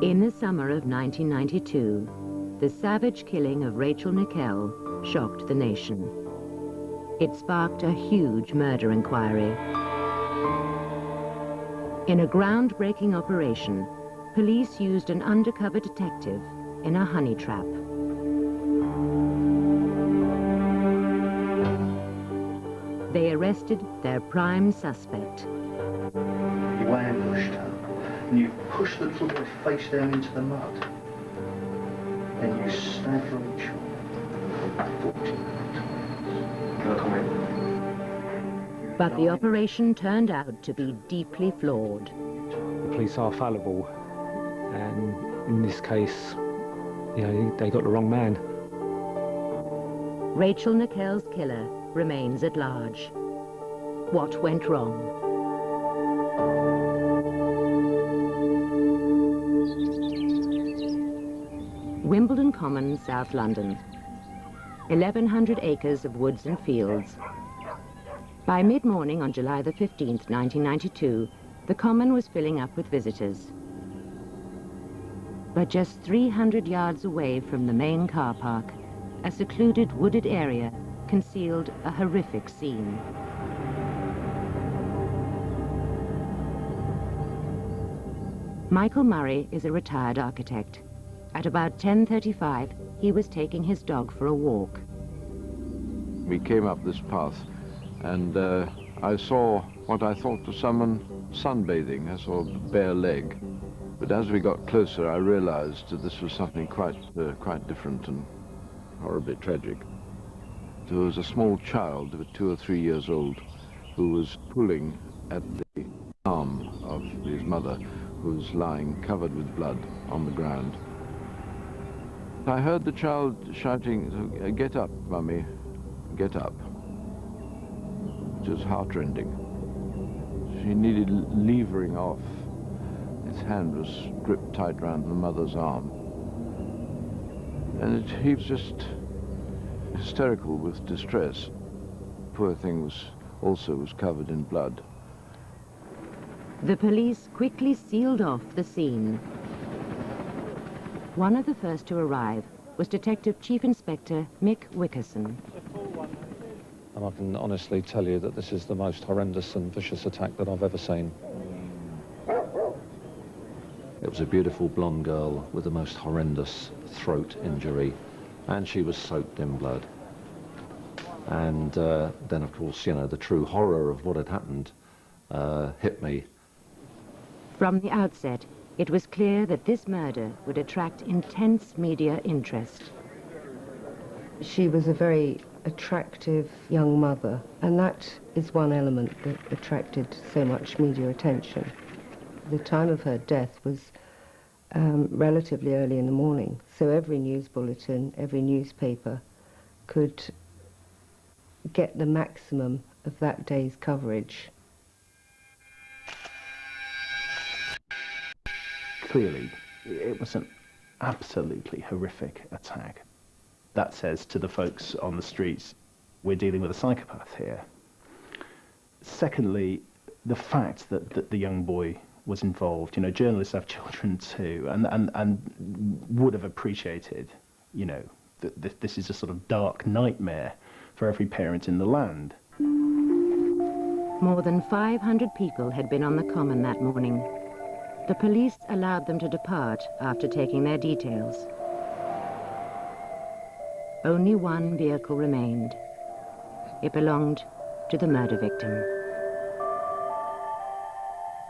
In the summer of 1992, the savage killing of Rachel Nickell shocked the nation. It sparked a huge murder inquiry. In a groundbreaking operation, police used an undercover detective in a honey trap. They arrested their prime suspect. You ambushed her, and you pushed the little boy face down into the mud. Then you stabbed Rachel 14 times. But the operation turned out to be deeply flawed. The police are fallible, and in this case, you know, they got the wrong man. Rachel Nickell's killer remains at large. What went wrong? Wimbledon Common, South London. 1,100 acres of woods and fields. By mid-morning on July the 15th, 1992, the Common was filling up with visitors. But just 300 yards away from the main car park, a secluded wooded area concealed a horrific scene. Michael Murray is a retired architect. At about 10:35, he was taking his dog for a walk. We came up this path, and I saw what I thought was someone sunbathing. I saw a bare leg. But as we got closer, I realized that this was something quite different and horribly tragic. There was a small child, about 2 or 3 years old, who was pulling at the arm of his mother, who was lying covered with blood on the ground. I heard the child shouting, "Get up, Mummy, get up." It was heartrending. She needed levering off. His hand was gripped tight round the mother's arm. And he was just hysterical with distress. Poor thing was covered in blood. The police quickly sealed off the scene. One of the first to arrive was Detective Chief Inspector Mick Wickerson. And I can honestly tell you that this is the most horrendous and vicious attack that I've ever seen. It was a beautiful blonde girl with the most horrendous throat injury, and she was soaked in blood. And then, of course, you know, the true horror of what had happened hit me. From the outset, it was clear that this murder would attract intense media interest. She was a very attractive young mother, and that is one element that attracted so much media attention. The time of her death was relatively early in the morning, so every news bulletin, every newspaper could get the maximum of that day's coverage. Clearly, it was an absolutely horrific attack. That says to the folks on the streets, we're dealing with a psychopath here. Secondly, the fact that the young boy was involved, you know, journalists have children too, and would have appreciated, you know, that this is a sort of dark nightmare for every parent in the land. More than 500 people had been on the Common that morning. The police allowed them to depart after taking their details. Only one vehicle remained. It belonged to the murder victim.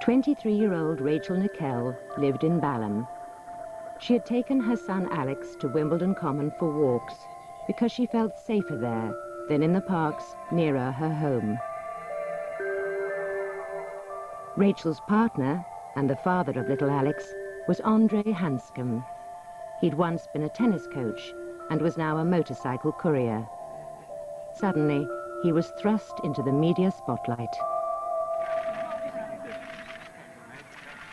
23-year-old Rachel Nickell lived in Balham. She had taken her son Alex to Wimbledon Common for walks because she felt safer there than in the parks nearer her home. Rachel's partner, and the father of little Alex, was Andre Hanscom. He'd once been a tennis coach and was now a motorcycle courier. Suddenly, he was thrust into the media spotlight.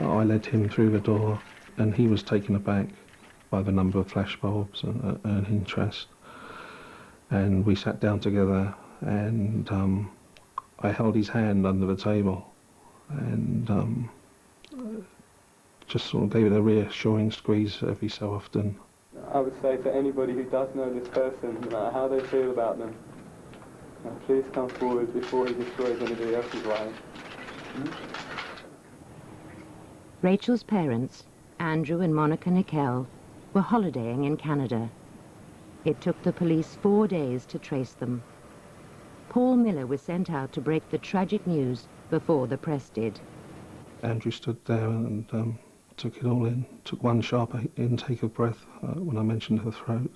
I led him through the door, and he was taken aback by the number of flashbulbs and interest. And we sat down together, and I held his hand under the table, and just sort of gave it a reassuring squeeze every so often. I would say to anybody who does know this person, no matter how they feel about them, please come forward before he destroys anybody else's life. Rachel's parents, Andrew and Monica Nickell, were holidaying in Canada. It took the police 4 days to trace them. Paul Miller was sent out to break the tragic news before the press did. Andrew stood there and took it all in, took one sharp intake of breath when I mentioned her throat.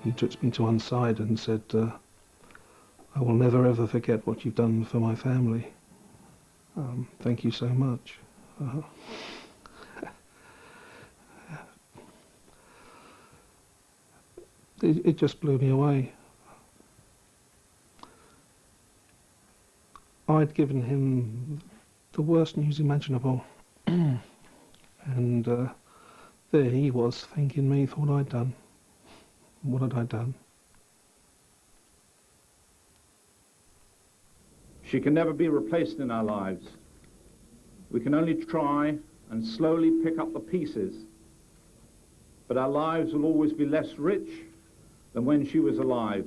He took me to one side and said, I will never ever forget what you've done for my family. Thank you so much. It just blew me away. I'd given him the worst news imaginable. And there he was, thanking me for what I'd done. What had I done? She can never be replaced in our lives. We can only try and slowly pick up the pieces. But our lives will always be less rich than when she was alive.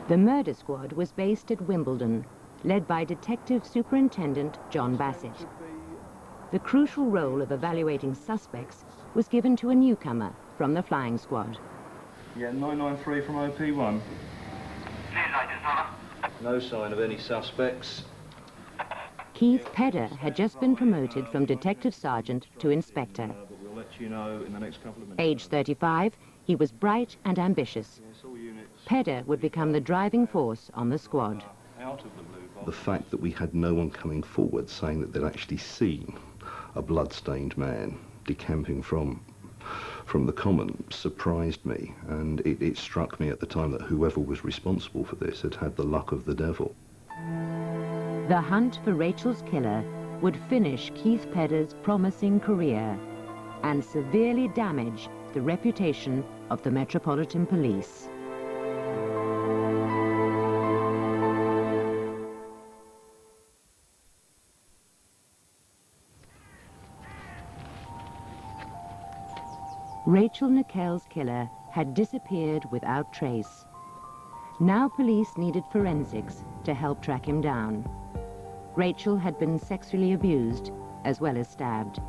The murder squad was based at Wimbledon, led by Detective Superintendent John Bassett. The crucial role of evaluating suspects was given to a newcomer from the flying squad. Yeah, 993 from OP1. No sign of any suspects. Keith Pedder had just been promoted from Detective Sergeant to Inspector. But we'll let you know in the next couple of minutes. Age 35, he was bright and ambitious. Pedder would become the driving force on the squad. The fact that we had no one coming forward saying that they'd actually seen a blood-stained man decamping from the Common surprised me, and it struck me at the time that whoever was responsible for this had had the luck of the devil. The hunt for Rachel's killer would finish Keith Pedder's promising career and severely damage the reputation of the Metropolitan Police. Rachel Nickell's killer had disappeared without trace. Now police needed forensics to help track him down. Rachel had been sexually abused as well as stabbed.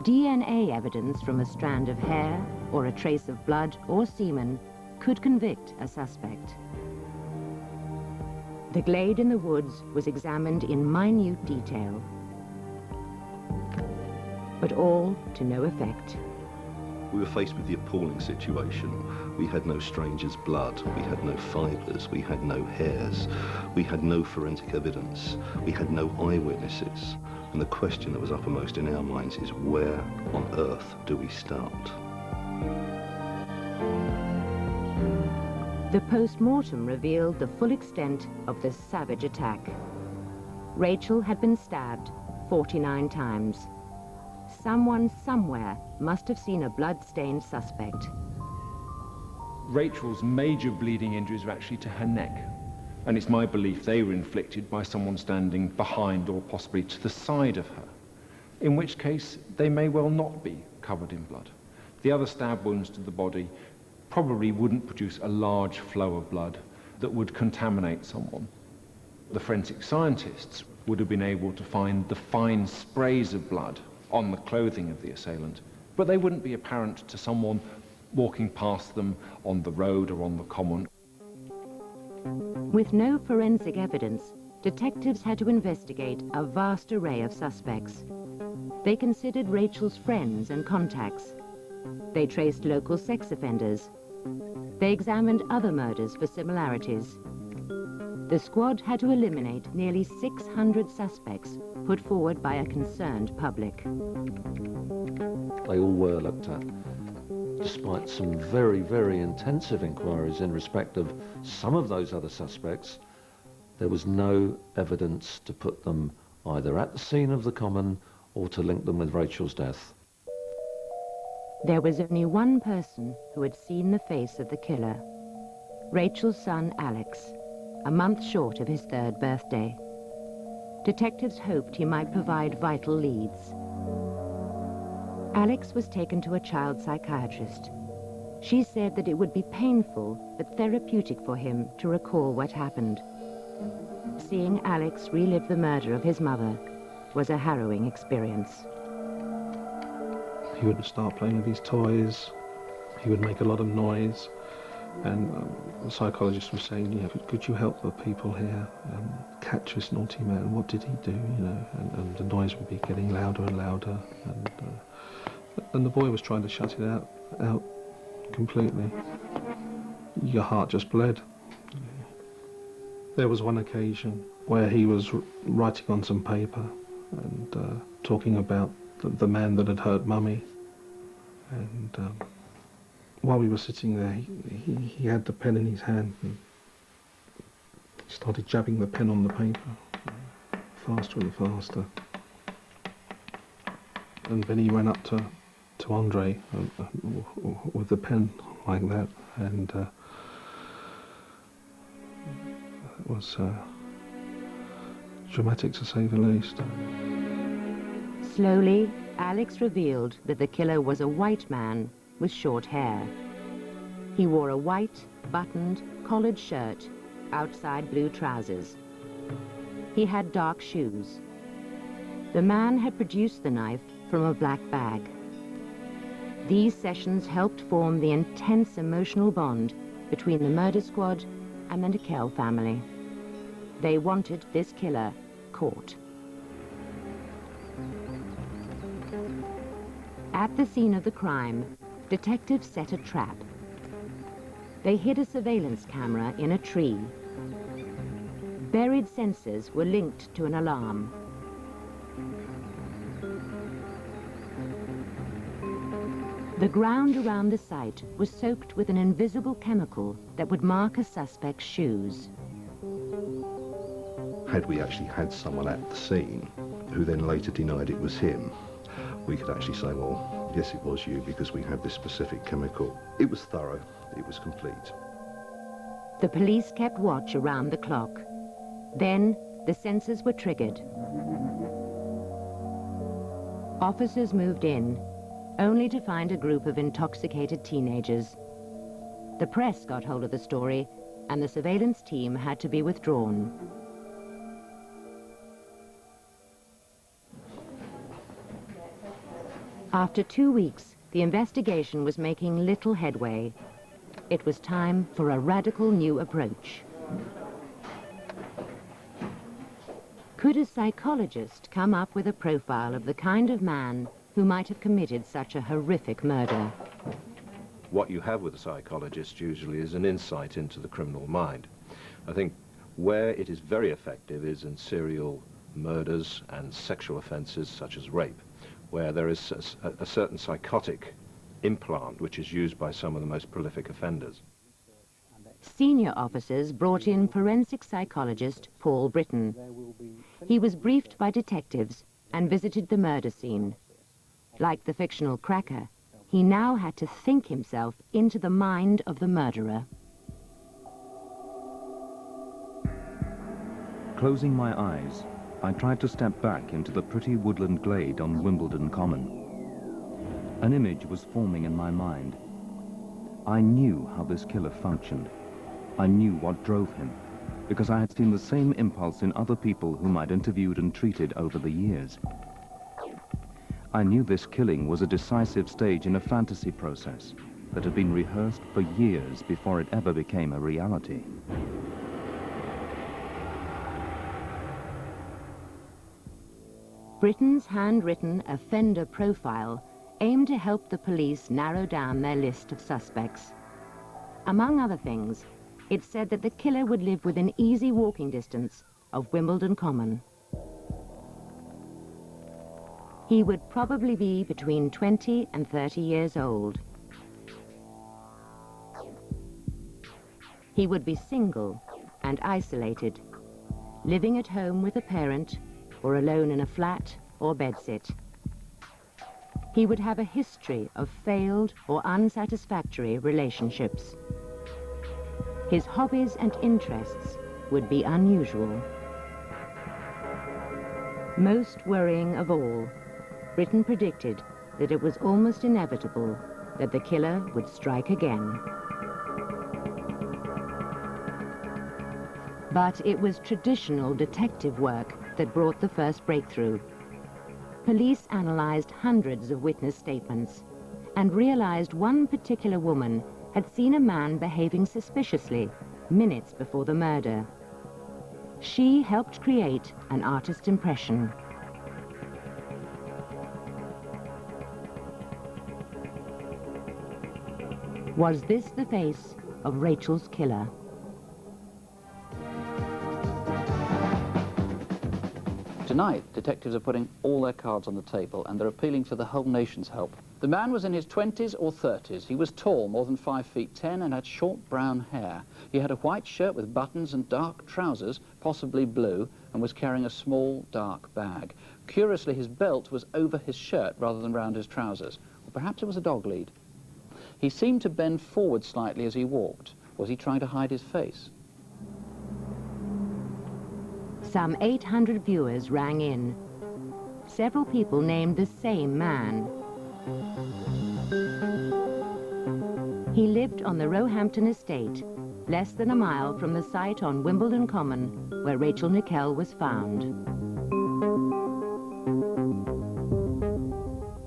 DNA evidence from a strand of hair or a trace of blood or semen could convict a suspect. The glade in the woods was examined in minute detail, but all to no effect. We were faced with the appalling situation. We had no stranger's blood, we had no fibres, we had no hairs, we had no forensic evidence, we had no eyewitnesses. And the question that was uppermost in our minds is, where on earth do we start? The post-mortem revealed the full extent of the savage attack. Rachel had been stabbed 49 times. Someone somewhere must have seen a blood-stained suspect. Rachel's major bleeding injuries were actually to her neck, and it's my belief they were inflicted by someone standing behind or possibly to the side of her, in which case they may well not be covered in blood. The other stab wounds to the body probably wouldn't produce a large flow of blood that would contaminate someone. The forensic scientists would have been able to find the fine sprays of blood on the clothing of the assailant, but they wouldn't be apparent to someone walking past them on the road or on the common. With no forensic evidence, detectives had to investigate a vast array of suspects. They considered Rachel's friends and contacts. They traced local sex offenders. They examined other murders for similarities. The squad had to eliminate nearly 600 suspects put forward by a concerned public. They all were looked at. Despite some very, very intensive inquiries in respect of some of those other suspects, there was no evidence to put them either at the scene of the Common or to link them with Rachel's death. There was only one person who had seen the face of the killer. Rachel's son, Alex, a month short of his 3rd birthday. Detectives hoped he might provide vital leads. Alex was taken to a child psychiatrist. She said that it would be painful but therapeutic for him to recall what happened. Seeing Alex relive the murder of his mother was a harrowing experience. He would start playing with his toys. He would make a lot of noise. And the psychologist was saying, yeah, could you help the people here catch this naughty man? What did he do, you know? And the noise would be getting louder and louder. And the boy was trying to shut it out completely. Your heart just bled. There was one occasion where he was writing on some paper and talking about the man that had hurt Mummy. And while we were sitting there, he had the pen in his hand and started jabbing the pen on the paper, faster and faster. And then he ran up to Andre with the pen like that, and it was dramatic to say the least. Slowly, Alex revealed that the killer was a white man with short hair. He wore a white, buttoned, collared shirt, outside blue trousers. He had dark shoes. The man had produced the knife from a black bag. These sessions helped form the intense emotional bond between the murder squad and the Nickell family. They wanted this killer caught. At the scene of the crime, detectives set a trap. They hid a surveillance camera in a tree. Buried sensors were linked to an alarm. The ground around the site was soaked with an invisible chemical that would mark a suspect's shoes. Had we actually had someone at the scene who then later denied it was him, we could actually say, well, yes, it was you because we had this specific chemical. It was thorough, it was complete. The police kept watch around the clock. Then the sensors were triggered. Officers moved in, only to find a group of intoxicated teenagers. The press got hold of the story, and the surveillance team had to be withdrawn. After 2 weeks, the investigation was making little headway. It was time for a radical new approach. Could a psychologist come up with a profile of the kind of man who might have committed such a horrific murder? What you have with a psychologist usually is an insight into the criminal mind. I think where it is very effective is in serial murders and sexual offences such as rape, where there is a certain psychotic implant which is used by some of the most prolific offenders. Senior officers brought in forensic psychologist Paul Britton. He was briefed by detectives and visited the murder scene. Like the fictional cracker, he now had to think himself into the mind of the murderer. Closing my eyes, I tried to step back into the pretty woodland glade on Wimbledon Common. An image was forming in my mind. I knew how this killer functioned. I knew what drove him, because I had seen the same impulse in other people whom I'd interviewed and treated over the years. I knew this killing was a decisive stage in a fantasy process that had been rehearsed for years before it ever became a reality. Britton's handwritten offender profile aimed to help the police narrow down their list of suspects. Among other things, it said that the killer would live within easy walking distance of Wimbledon Common. He would probably be between 20 and 30 years old. He would be single and isolated, living at home with a parent or alone in a flat or bedsit. He would have a history of failed or unsatisfactory relationships. His hobbies and interests would be unusual. Most worrying of all, Britain predicted that it was almost inevitable that the killer would strike again. But it was traditional detective work that brought the first breakthrough. Police analyzed hundreds of witness statements and realized one particular woman had seen a man behaving suspiciously minutes before the murder. She helped create an artist's impression. Was this the face of Rachel's killer? Tonight, detectives are putting all their cards on the table and they're appealing for the whole nation's help. The man was in his 20s or 30s. He was tall, more than 5 feet 10, and had short brown hair. He had a white shirt with buttons and dark trousers, possibly blue, and was carrying a small, dark bag. Curiously, his belt was over his shirt rather than round his trousers. Or perhaps it was a dog lead. He seemed to bend forward slightly as he walked. Was he trying to hide his face? Some 800 viewers rang in. Several people named the same man. He lived on the Roehampton estate, less than a mile from the site on Wimbledon Common where Rachel Nickell was found.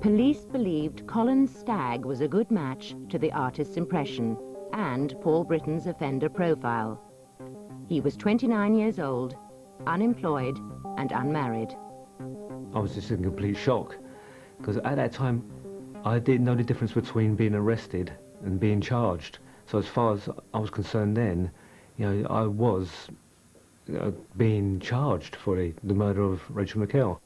Police believed Colin Stagg was a good match to the artist's impression and Paul Britton's offender profile. He was 29 years old, unemployed and unmarried. I was just in complete shock, because at that time I didn't know the difference between being arrested and being charged. So as far as I was concerned then, you know, I was being charged for the murder of Rachel Nickell.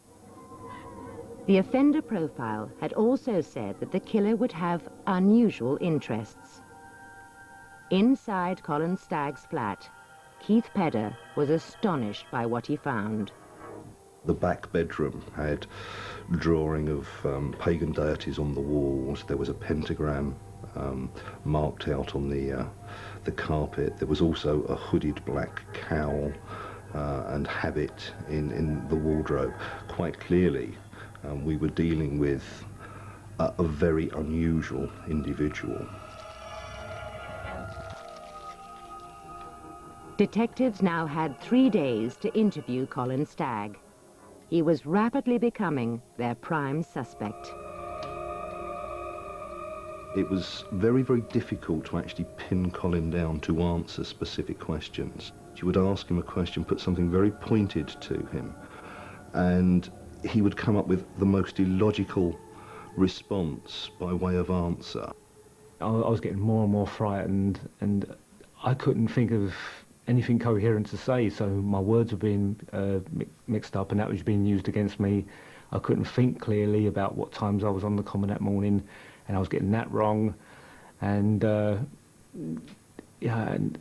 The offender profile had also said that the killer would have unusual interests. Inside Colin Stagg's flat, Keith Pedder was astonished by what he found. The back bedroom had drawing of pagan deities on the walls. There was a pentagram marked out on the carpet. There was also a hooded black cowl and habit in the wardrobe. Quite clearly, we were dealing with a very unusual individual. Detectives now had 3 days to interview Colin Stagg. He was rapidly becoming their prime suspect. It was very, very difficult to actually pin Colin down to answer specific questions. You would ask him a question, put something very pointed to him, and he would come up with the most illogical response by way of answer. I was getting more and more frightened, and I couldn't think of anything coherent to say, so my words were being mixed up, and that was being used against me. I couldn't think clearly about what times I was on the Common that morning, and I was getting that wrong, and yeah, and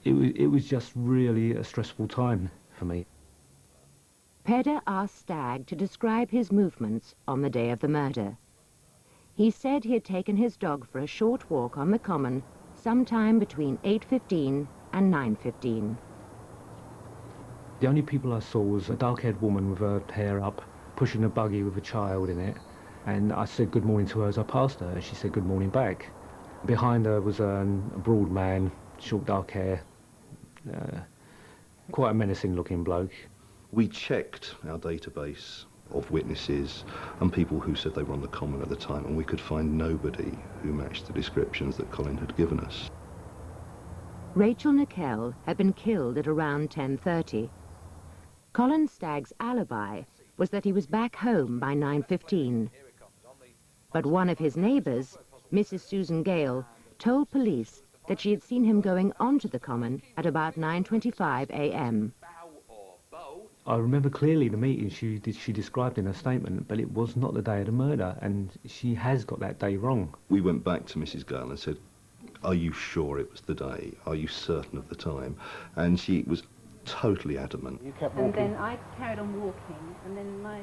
it was just really a stressful time for me. Pedder asked Stagg to describe his movements on the day of the murder. He said he had taken his dog for a short walk on the Common sometime between 8:15 and 9:15. The only people I saw was a dark-haired woman with her hair up, pushing a buggy with a child in it, and I said good morning to her as I passed her, and she said good morning back. Behind her was a broad man, short dark hair, quite a menacing looking bloke. We checked our database of witnesses and people who said they were on the Common at the time, and we could find nobody who matched the descriptions that Colin had given us. Rachel Nickell had been killed at around 10:30. Colin Stagg's alibi was that he was back home by 9:15. But one of his neighbours, Mrs. Susan Gale, told police that she had seen him going onto the Common at about 9:25 a.m. I remember clearly the meeting she described in her statement, but it was not the day of the murder, and she has got that day wrong. We went back to Mrs. Gale and said, are you sure it was the day? Are you certain of the time? And she was totally adamant. You kept walking? And then I carried on walking, and then my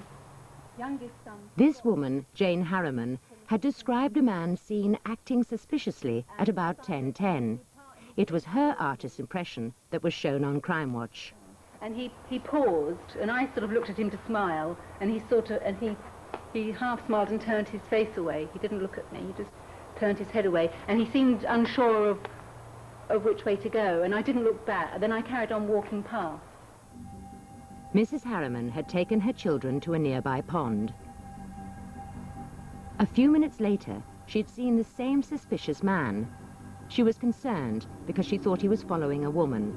youngest son... This woman, Jane Harriman, had described a man seen acting suspiciously at about 10:10. It was her artist's impression that was shown on Crime Watch. And he paused, and I sort of looked at him to smile, and he half smiled and turned his face away. He didn't look at me, he just turned his head away, and he seemed unsure of which way to go, and I didn't look back. Then I carried on walking past. Mrs. Harriman had taken her children to a nearby pond. A few minutes later, she'd seen the same suspicious man. She was concerned because she thought he was following a woman.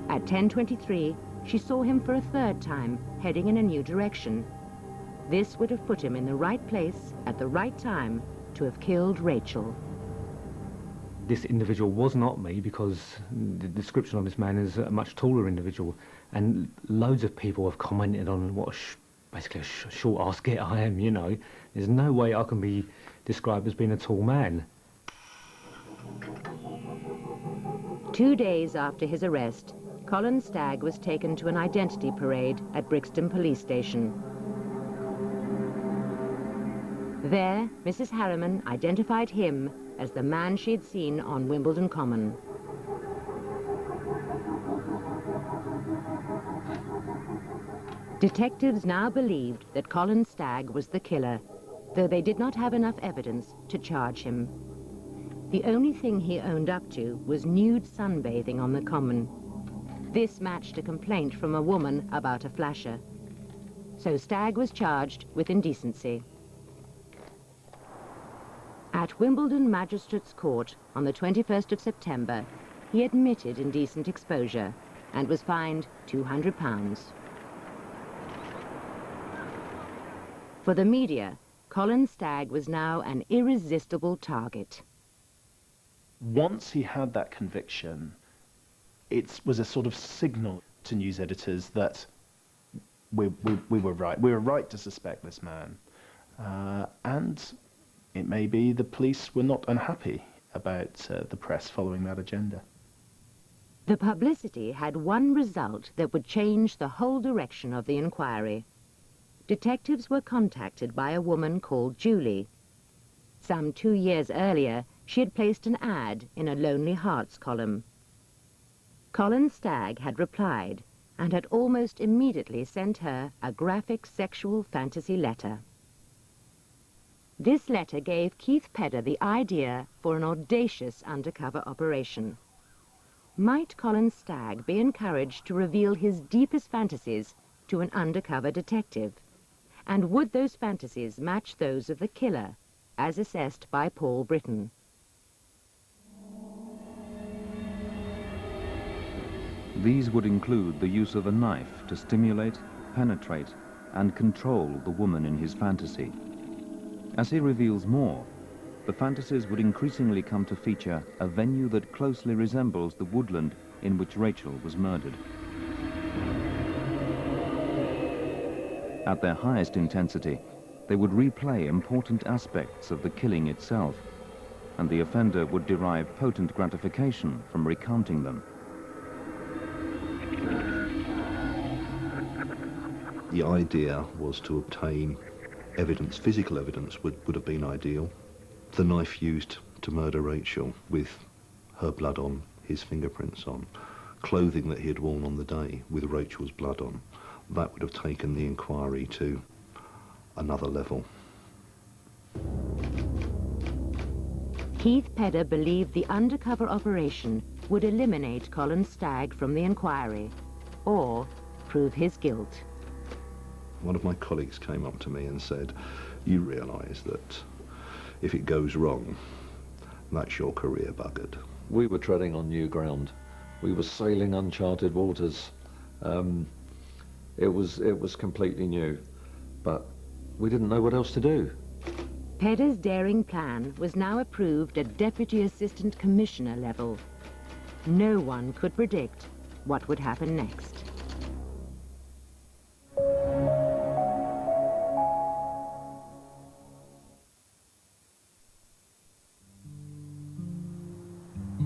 At 10:23, she saw him for a third time, heading in a new direction. This would have put him in the right place at the right time to have killed Rachel. This individual was not me, because the description of this man is a much taller individual, and loads of people have commented on what basically a short-ass git I am, you know. There's no way I can be described as being a tall man. 2 days after his arrest, Colin Stagg was taken to an identity parade at Brixton Police Station. There, Mrs. Harriman identified him as the man she'd seen on Wimbledon Common. Detectives now believed that Colin Stagg was the killer, though they did not have enough evidence to charge him. The only thing he owned up to was nude sunbathing on the Common. This matched a complaint from a woman about a flasher. So Stagg was charged with indecency. At Wimbledon Magistrates' Court on the 21st of September, he admitted indecent exposure and was fined £200. For the media, Colin Stagg was now an irresistible target. Once he had that conviction, it was a sort of signal to news editors that we were right. We were right to suspect this man. And it may be the police were not unhappy about the press following that agenda. The publicity had one result that would change the whole direction of the inquiry. Detectives were contacted by a woman called Julie. Some 2 years earlier, she had placed an ad in a Lonely Hearts column. Colin Stagg had replied and had almost immediately sent her a graphic sexual fantasy letter. This letter gave Keith Pedder the idea for an audacious undercover operation. Might Colin Stagg be encouraged to reveal his deepest fantasies to an undercover detective? And would those fantasies match those of the killer, as assessed by Paul Britton? These would include the use of a knife to stimulate, penetrate, and control the woman in his fantasy. As he reveals more, the fantasies would increasingly come to feature a venue that closely resembles the woodland in which Rachel was murdered. At their highest intensity, they would replay important aspects of the killing itself, and the offender would derive potent gratification from recounting them. The idea was to obtain evidence, physical evidence would have been ideal. The knife used to murder Rachel with her blood on, his fingerprints on, clothing that he had worn on the day with Rachel's blood on, that would have taken the inquiry to another level. Keith Pedder believed the undercover operation would eliminate Colin Stagg from the inquiry, or prove his guilt. One of my colleagues came up to me and said, "You realise that if it goes wrong, that's your career buggered." We were treading on new ground. We were sailing uncharted waters. It was completely new, but we didn't know what else to do. Pedder's daring plan was now approved at Deputy Assistant Commissioner level. No one could predict what would happen next.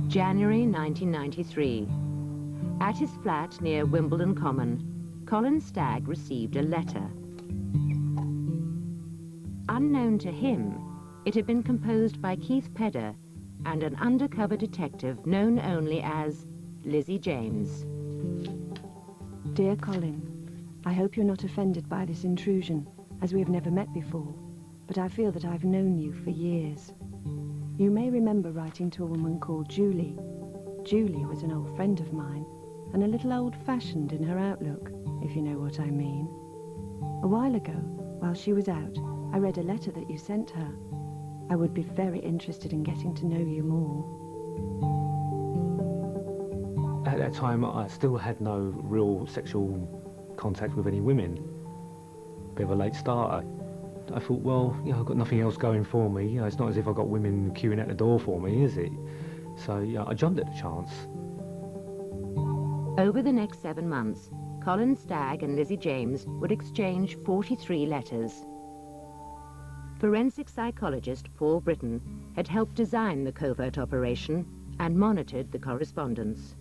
January 1993. At his flat near Wimbledon Common, Colin Stagg received a letter. Unknown to him, it had been composed by Keith Pedder and an undercover detective known only as Lizzie James. Dear Colin, I hope you're not offended by this intrusion, as we have never met before, but I feel that I've known you for years. You may remember writing to a woman called Julie. Julie was an old friend of mine, and a little old-fashioned in her outlook, if you know what I mean. A while ago, while she was out, I read a letter that you sent her. I would be very interested in getting to know you more. At that time, I still had no real sexual contact with any women. Bit of a late starter. I thought, well, you know, I've got nothing else going for me. You know, it's not as if I've got women queuing at the door for me, is it? So, yeah, I jumped at the chance. Over the next 7 months, Colin Stagg and Lizzie James would exchange 43 letters. Forensic psychologist Paul Britton had helped design the covert operation and monitored the correspondence.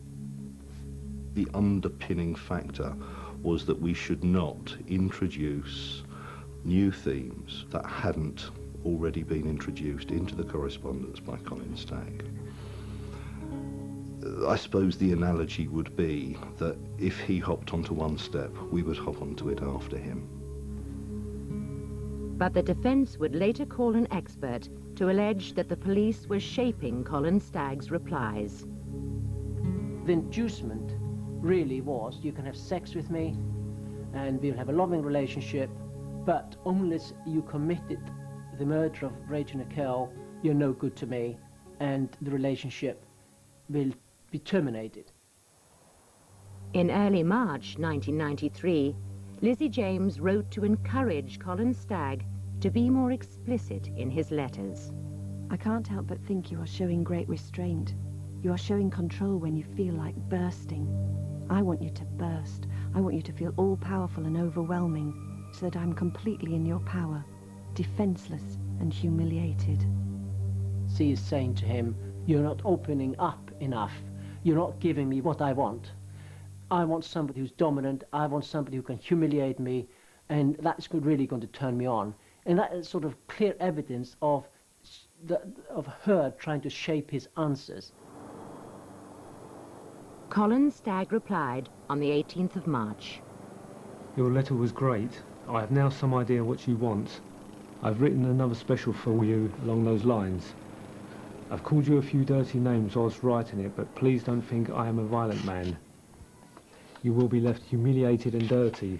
The underpinning factor was that we should not introduce new themes that hadn't already been introduced into the correspondence by Colin Stagg. I suppose the analogy would be that if he hopped onto one step, we would hop onto it after him. But the defense would later call an expert to allege that the police were shaping Colin Stagg's replies. The inducement really was, you can have sex with me and we'll have a loving relationship, but unless you committed the murder of Rachel Nickell, you're no good to me and the relationship will be terminated. In early March 1993, Lizzie James wrote to encourage Colin Stagg to be more explicit in his letters. I can't help but think you are showing great restraint. You are showing control when you feel like bursting. I want you to burst. I want you to feel all-powerful and overwhelming, so that I'm completely in your power, defenseless and humiliated. She is saying to him, you're not opening up enough. You're not giving me what I want. I want somebody who's dominant. I want somebody who can humiliate me, and that's really going to turn me on. And that is sort of clear evidence of her trying to shape his answers. Colin Stagg replied on the 18th of March. Your letter was great. I have now some idea what you want. I've written another special for you along those lines. I've called you a few dirty names whilst writing it, but please don't think I am a violent man. You will be left humiliated and dirty.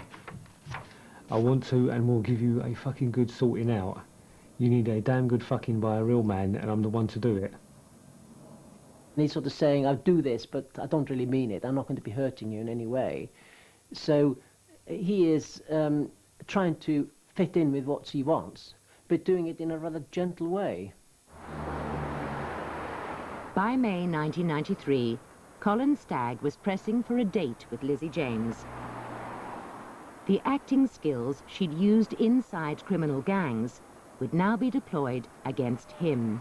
I want to and will give you a fucking good sorting out. You need a damn good fucking by a real man, and I'm the one to do it. And he's sort of saying, I'll do this, but I don't really mean it. I'm not going to be hurting you in any way. So he is trying to fit in with what she wants, but doing it in a rather gentle way. By May 1993, Colin Stagg was pressing for a date with Lizzie James. The acting skills she'd used inside criminal gangs would now be deployed against him.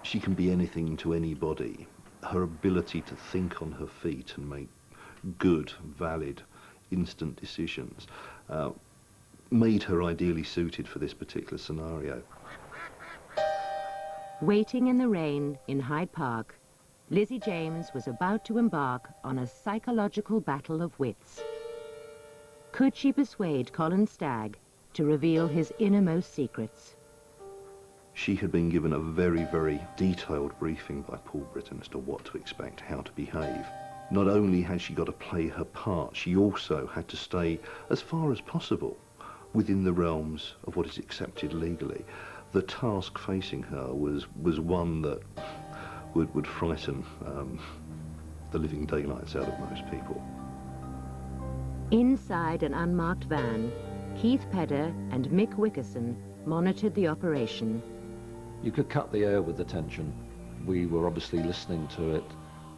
She can be anything to anybody. Her ability to think on her feet and make good, valid, instant decisions made her ideally suited for this particular scenario. Waiting in the rain in Hyde Park, Lizzie James was about to embark on a psychological battle of wits. Could she persuade Colin Stagg to reveal his innermost secrets? She had been given a very, very detailed briefing by Paul Britton as to what to expect, how to behave. Not only had she got to play her part, she also had to stay, as far as possible, within the realms of what is accepted legally. The task facing her was one that would frighten the living daylights out of most people. Inside an unmarked van, Keith Pedder and Mick Wickerson monitored the operation. You could cut the air with the tension. We were obviously listening to it.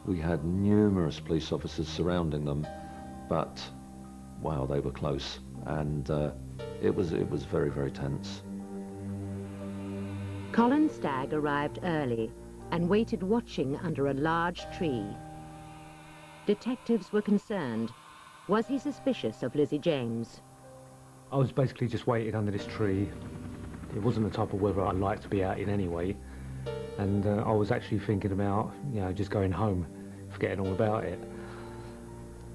We had numerous police officers surrounding them, but wow, they were close, and it was very, very tense. Colin Stagg arrived early and waited watching under a large tree. Detectives were concerned. Was he suspicious of Lizzie James? I was basically just waiting under this tree. It wasn't the type of weather I liked to be out in anyway. And I was actually thinking about, just going home, forgetting all about it.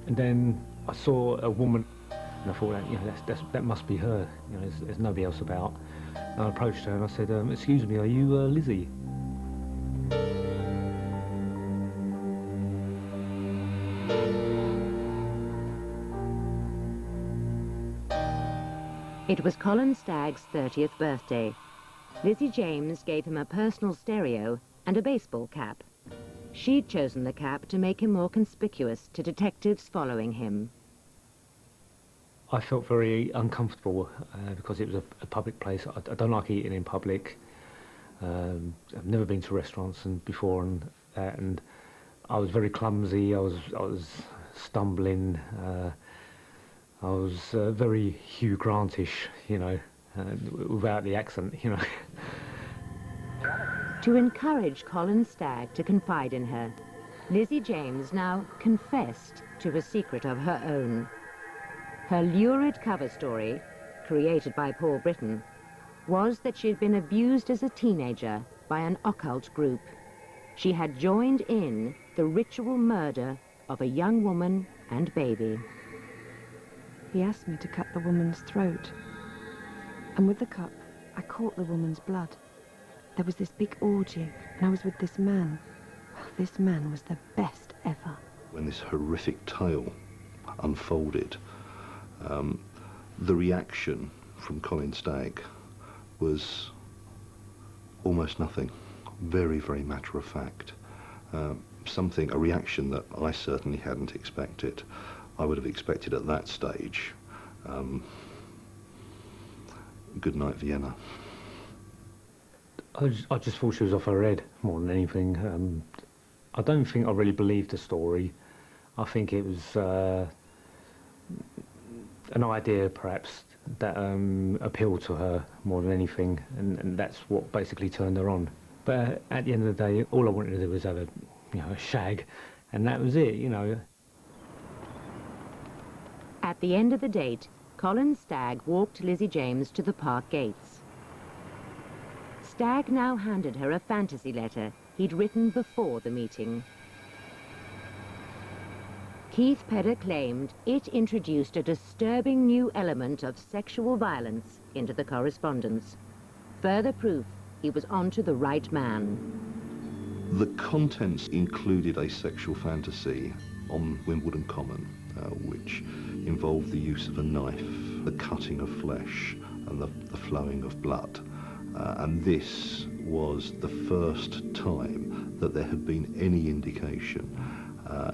And then I saw a woman, and I thought, that must be her. There's nobody else about. And I approached her and I said, "Excuse me, are you Lizzie?" It was Colin Stagg's 30th birthday. Lizzie James gave him a personal stereo and a baseball cap. She'd chosen the cap to make him more conspicuous to detectives following him. I felt very uncomfortable because it was a public place. I don't like eating in public. I've never been to restaurants before and that, and I was very clumsy. I was stumbling. I was very Hugh Grantish, without the accent, To encourage Colin Stagg to confide in her, Lizzie James now confessed to a secret of her own. Her lurid cover story, created by Paul Britton, was that she had been abused as a teenager by an occult group. She had joined in the ritual murder of a young woman and baby. He asked me to cut the woman's throat. And with the cup, I caught the woman's blood. There was this big orgy, and I was with this man. Well, this man was the best ever. When this horrific tale unfolded, the reaction from Colin Stagg was almost nothing. Very, very matter of fact. A reaction that I certainly hadn't expected. I would have expected at that stage, good night, Vienna. I just thought she was off her head more than anything. I don't think I really believed the story. I think it was an idea, perhaps, that appealed to her more than anything, and that's what basically turned her on. But at the end of the day, all I wanted to do was have a shag, and that was it, At the end of the date, Colin Stagg walked Lizzie James to the park gates. Stagg now handed her a fantasy letter he'd written before the meeting. Keith Pedder claimed it introduced a disturbing new element of sexual violence into the correspondence. Further proof he was onto the right man. The contents included a sexual fantasy on Wimbledon Common, which involved the use of a knife, the cutting of flesh, and the flowing of blood. And this was the first time that there had been any indication,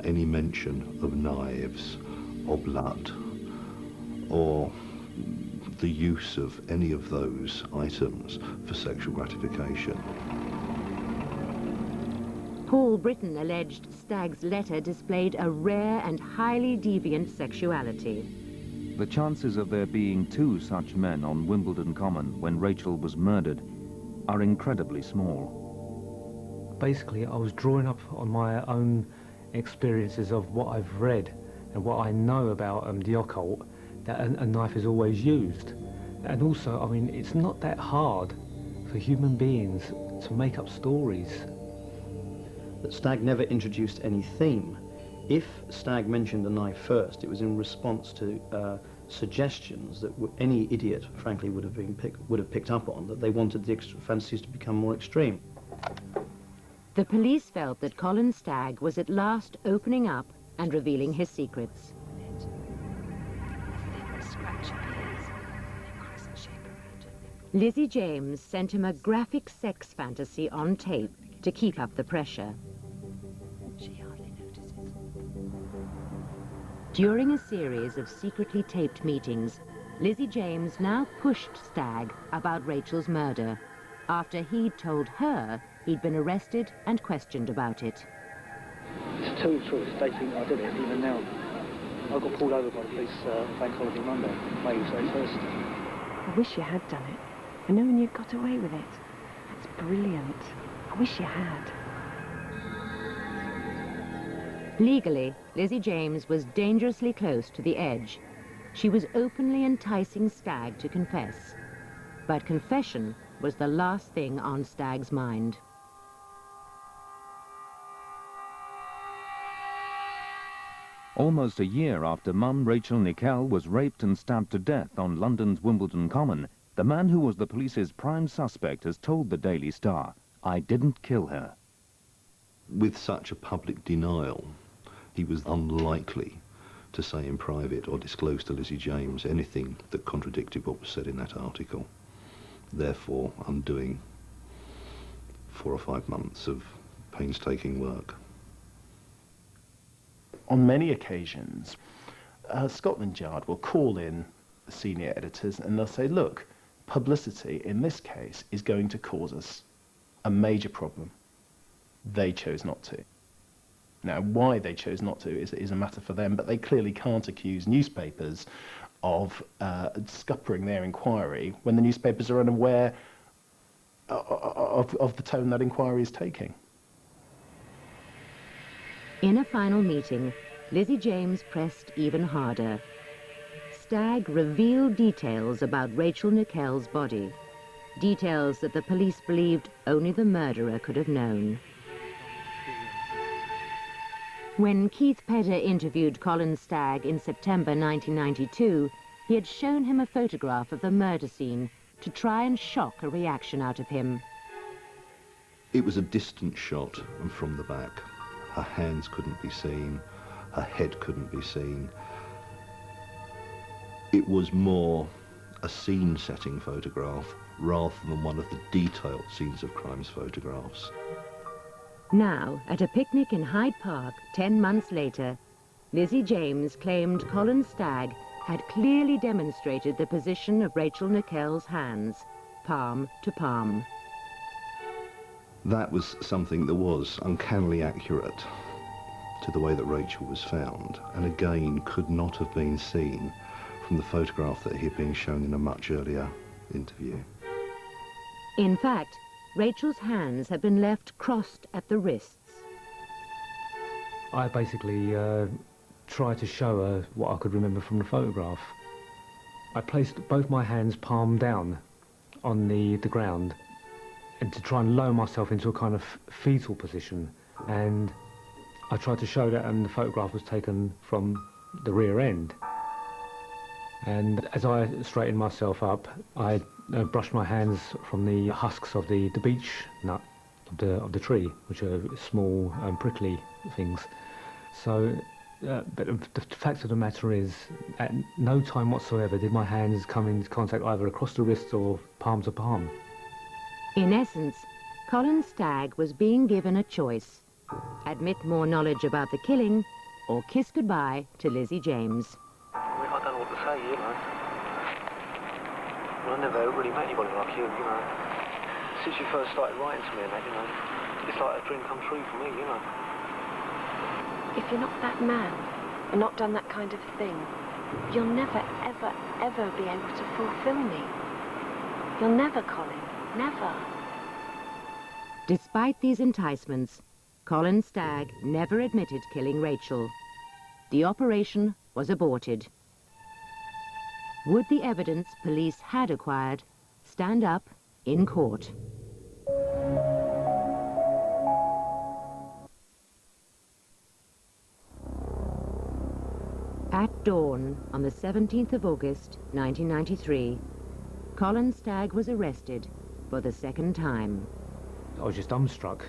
any mention of knives or blood, or the use of any of those items for sexual gratification. Paul Britton alleged Stagg's letter displayed a rare and highly deviant sexuality. The chances of there being two such men on Wimbledon Common when Rachel was murdered are incredibly small. Basically, I was drawing up on my own experiences of what I've read and what I know about the occult, that a knife is always used. And also, I mean, it's not that hard for human beings to make up stories. That Stagg never introduced any theme. If Stagg mentioned a knife first, it was in response to suggestions that any idiot, frankly, would have picked up on, that they wanted the fantasies to become more extreme. The police felt that Colin Stagg was at last opening up and revealing his secrets. Lizzie James sent him a graphic sex fantasy on tape to keep up the pressure. During a series of secretly taped meetings, Lizzie James now pushed Stagg about Rachel's murder, after he'd told her he'd been arrested and questioned about it. It's too true. They think I did it, even now. I got pulled over by the police bank holiday Monday, May 31st. I wish you had done it, and knowing you got away with it. That's brilliant. I wish you had. Legally, Lizzie James was dangerously close to the edge. She was openly enticing Stagg to confess. But confession was the last thing on Stagg's mind. Almost a year after Mum Rachel Nickell was raped and stabbed to death on London's Wimbledon Common, the man who was the police's prime suspect has told the Daily Star, "I didn't kill her." With such a public denial, he was unlikely to say in private or disclose to Lizzie James anything that contradicted what was said in that article, therefore undoing 4 or 5 months of painstaking work. On many occasions, Scotland Yard will call in the senior editors and they'll say, look, publicity in this case is going to cause us a major problem. They chose not to. Now, why they chose not to is a matter for them, but they clearly can't accuse newspapers of scuppering their inquiry when the newspapers are unaware of the tone that inquiry is taking. In a final meeting, Lizzie James pressed even harder. Stagg revealed details about Rachel Nickell's body, details that the police believed only the murderer could have known. When Keith Pedder interviewed Colin Stagg in September 1992, he had shown him a photograph of the murder scene to try and shock a reaction out of him. It was a distant shot and from the back. Her hands couldn't be seen, her head couldn't be seen. It was more a scene-setting photograph rather than one of the detailed scenes of crimes photographs. Now, at a picnic in Hyde Park 10 months later, Lizzie James claimed Colin Stagg had clearly demonstrated the position of Rachel Nickell's hands, palm to palm. That was something that was uncannily accurate to the way that Rachel was found, and again could not have been seen from the photograph that he had been shown in a much earlier interview. In fact, Rachel's hands had been left crossed at the wrists. I basically tried to show her what I could remember from the photograph. I placed both my hands palm down on the ground, and to try and lower myself into a kind of fetal position, and I tried to show that, and the photograph was taken from the rear end. And as I straightened myself up, I brushed my hands from the husks of the beech nut of the tree, which are small prickly things. So, but the fact of the matter is, at no time whatsoever did my hands come into contact either across the wrists or palm to palm. In essence, Colin Stagg was being given a choice: admit more knowledge about the killing, or kiss goodbye to Lizzie James. I don't know what to say, you know. I never really met anybody like you, you know. Since you first started writing to me and that, you know, it's like a dream come true for me, you know. If you're not that man, and not done that kind of thing, you'll never, ever, ever be able to fulfill me. You'll never, Colin. Never. Despite these enticements, Colin Stagg never admitted killing Rachel. The operation was aborted. Would the evidence police had acquired stand up in court? At dawn on the 17th of August, 1993, Colin Stagg was arrested for the second time. I was just dumbstruck.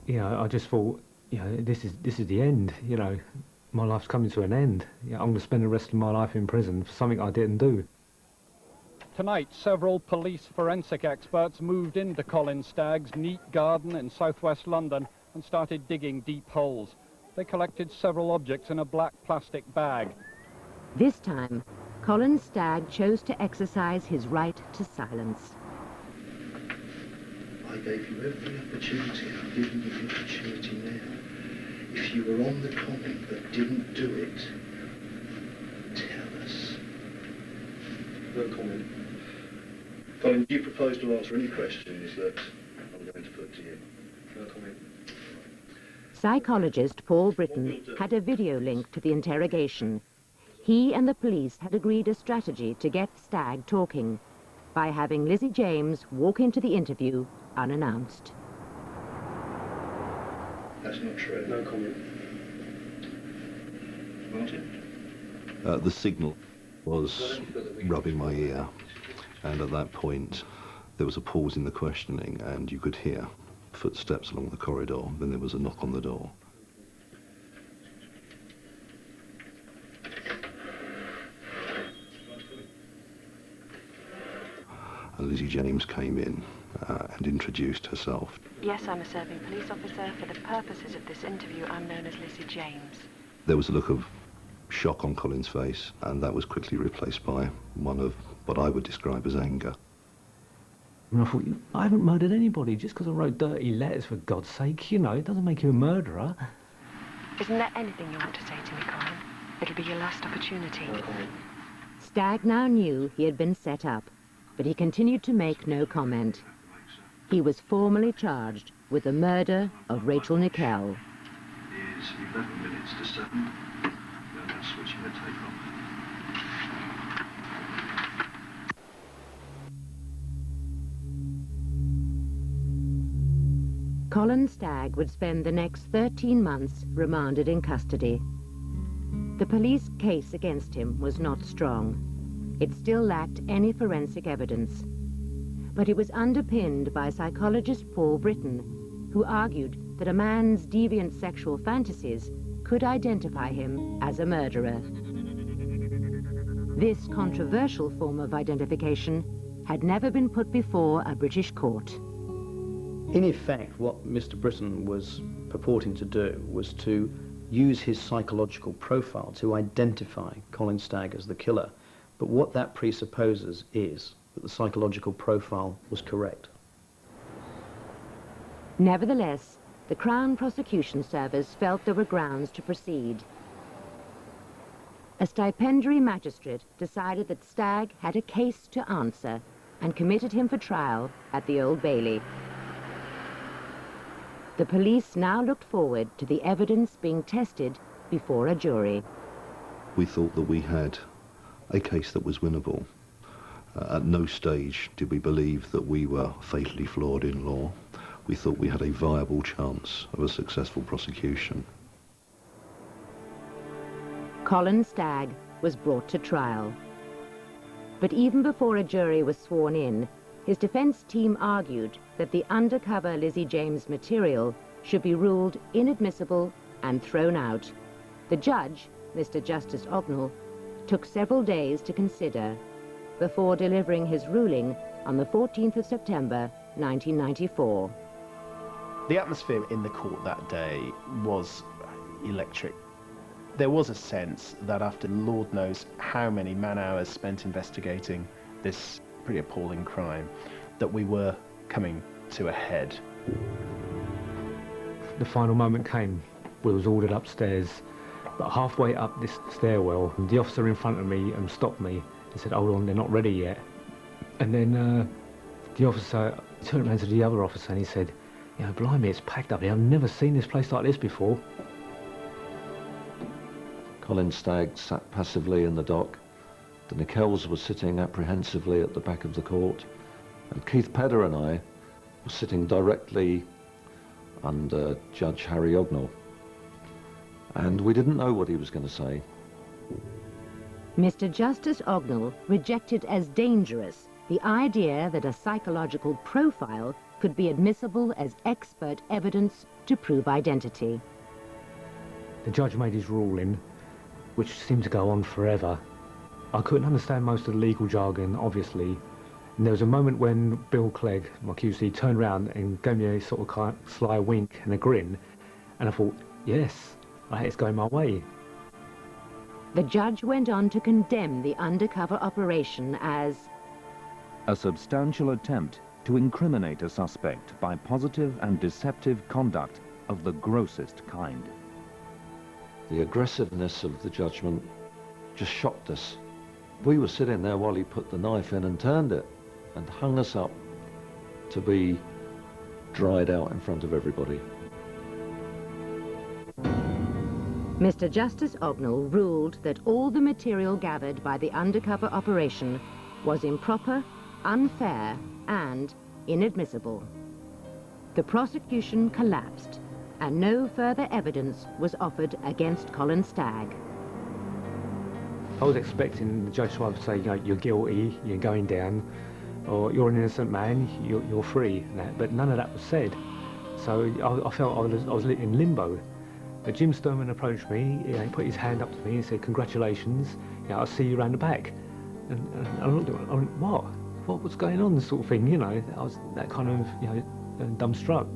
You know, I just thought, you know, this is the end. You know, my life's coming to an end. You know, I'm going to spend the rest of my life in prison for something I didn't do. Tonight, several police forensic experts moved into Colin Stagg's neat garden in southwest London and started digging deep holes. They collected several objects in a black plastic bag. This time, Colin Stagg chose to exercise his right to silence. I gave you every opportunity. I've given you the opportunity now. If you were on the common but didn't do it, tell us. No comment. Colin, do you propose to answer any questions that I'm going to put to you? No comment. Psychologist Paul Britton had a video link to the interrogation. He and the police had agreed a strategy to get Stagg talking by having Lizzie James walk into the interview unannounced. That's not true. No comment. Martin? The signal was rubbing my ear, and at that point there was a pause in the questioning, and you could hear footsteps along the corridor. Then there was a knock on the door. And Lizzie James came in and introduced herself. Yes, I'm a serving police officer. For the purposes of this interview, I'm known as Lizzie James. There was a look of shock on Colin's face, and that was quickly replaced by one of what I would describe as anger. And I thought, I haven't murdered anybody just because I wrote dirty letters, for God's sake. You know, it doesn't make you a murderer. Isn't there anything you want to say to me, Colin? It'll be your last opportunity. Stagg now knew he had been set up, but he continued to make no comment. He was formally charged with the murder of Rachel Nickell. Is 11 minutes to 7. We're now switching the tape off. Colin Stagg would spend the next 13 months remanded in custody. The police case against him was not strong. It still lacked any forensic evidence. But it was underpinned by psychologist Paul Britton, who argued that a man's deviant sexual fantasies could identify him as a murderer. This controversial form of identification had never been put before a British court. In effect, what Mr. Britton was purporting to do was to use his psychological profile to identify Colin Stagg as the killer. But what that presupposes is that the psychological profile was correct. Nevertheless, the Crown Prosecution Service felt there were grounds to proceed. A stipendiary magistrate decided that Stagg had a case to answer and committed him for trial at the Old Bailey. The police now looked forward to the evidence being tested before a jury. We thought that we had a case that was winnable. At no stage did we believe that we were fatally flawed in law. We thought we had a viable chance of a successful prosecution. Colin Stagg was brought to trial. But even before a jury was sworn in, his defense team argued that the undercover Lizzie James material should be ruled inadmissible and thrown out. The judge, Mr. Justice Ognall, took several days to consider before delivering his ruling on the 14th of September, 1994. The atmosphere in the court that day was electric. There was a sense that after Lord knows how many man-hours spent investigating this pretty appalling crime, that we were coming to a head. The final moment came. We was ordered upstairs, but halfway up this stairwell, the officer in front of me stopped me. He said, "Hold on, they're not ready yet." And then the officer turned around to the other officer and he said, "You know, blimey, it's packed up here. I've never seen this place like this before." Colin Stagg sat passively in the dock. The Nickells were sitting apprehensively at the back of the court, and Keith Pedder and I were sitting directly under Judge Harry Ognall. And we didn't know what he was going to say. Mr. Justice Ognall rejected as dangerous the idea that a psychological profile could be admissible as expert evidence to prove identity. The judge made his ruling, which seemed to go on forever. I couldn't understand most of the legal jargon, obviously. And there was a moment when Bill Clegg, my QC, turned around and gave me a sort of sly wink and a grin. And I thought, yes, it's going my way. The judge went on to condemn the undercover operation as a substantial attempt to incriminate a suspect by positive and deceptive conduct of the grossest kind. The aggressiveness of the judgment just shocked us. We were sitting there while he put the knife in and turned it and hung us up to be dried out in front of everybody. Mr. Justice Ognall ruled that all the material gathered by the undercover operation was improper, unfair, and inadmissible. The prosecution collapsed, and no further evidence was offered against Colin Stagg. I was expecting the judge to either say, you know, you're guilty, you're going down, or you're an innocent man, you're free. And that, but none of that was said. So I felt I was in limbo. But Jim Sturman approached me, you know, he put his hand up to me and said, congratulations, you know, I'll see you around the back. And I looked at him, I went, what? What's going on, sort of thing, you know? I was that kind of, you know, dumbstruck.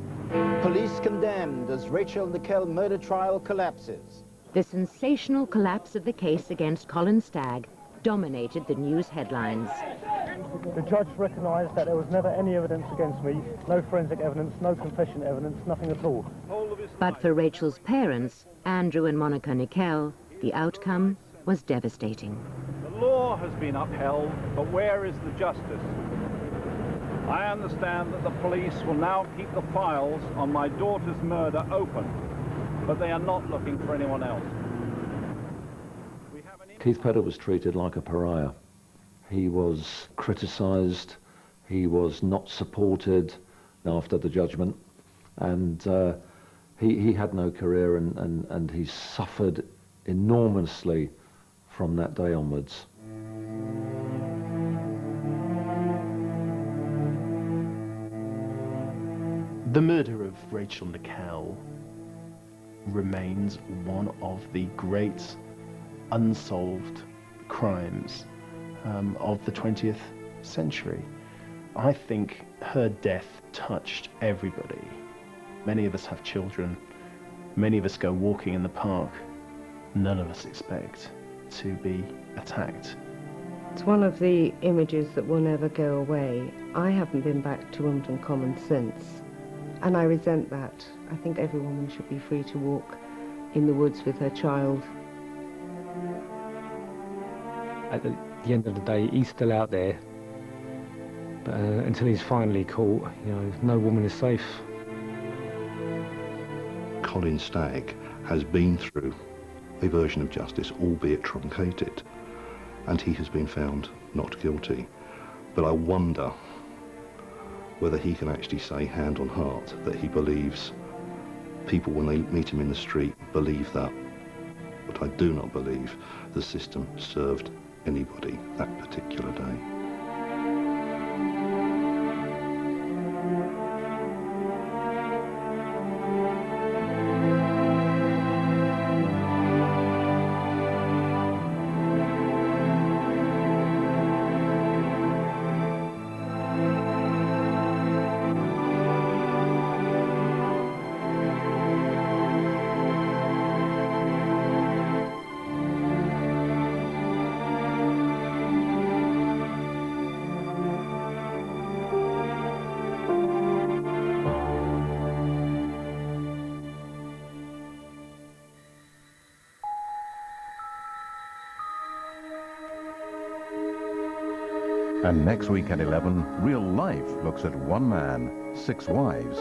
Police condemned as Rachel Nickell murder trial collapses. The sensational collapse of the case against Colin Stagg dominated the news headlines. The judge recognised that there was never any evidence against me, no forensic evidence, no confession evidence, nothing at all. But for Rachel's parents, Andrew and Monica Nickell, the outcome was devastating. The law has been upheld, but where is the justice? I understand that the police will now keep the files on my daughter's murder open, but they are not looking for anyone else. Keith Pedder was treated like a pariah. He was criticised, he was not supported after the judgment, and he had no career, and he suffered enormously from that day onwards. The murder of Rachel Nickell remains one of the great unsolved crimes of the 20th century. I think her death touched everybody. Many of us have children, many of us go walking in the park. None of us expect to be attacked. It's one of the images that will never go away. I haven't been back to Wimbledon Common since, and I resent that. I think every woman should be free to walk in the woods with her child. At the end of the day, he's still out there, but until he's finally caught, you know, no woman is safe. Colin Stagg has been through a version of justice, albeit truncated, and he has been found not guilty. But I wonder whether he can actually say, hand on heart, that he believes people, when they meet him in the street, believe that. But I do not believe the system served anybody that particular day. And next week at 11, Real Life looks at one man, 6 wives,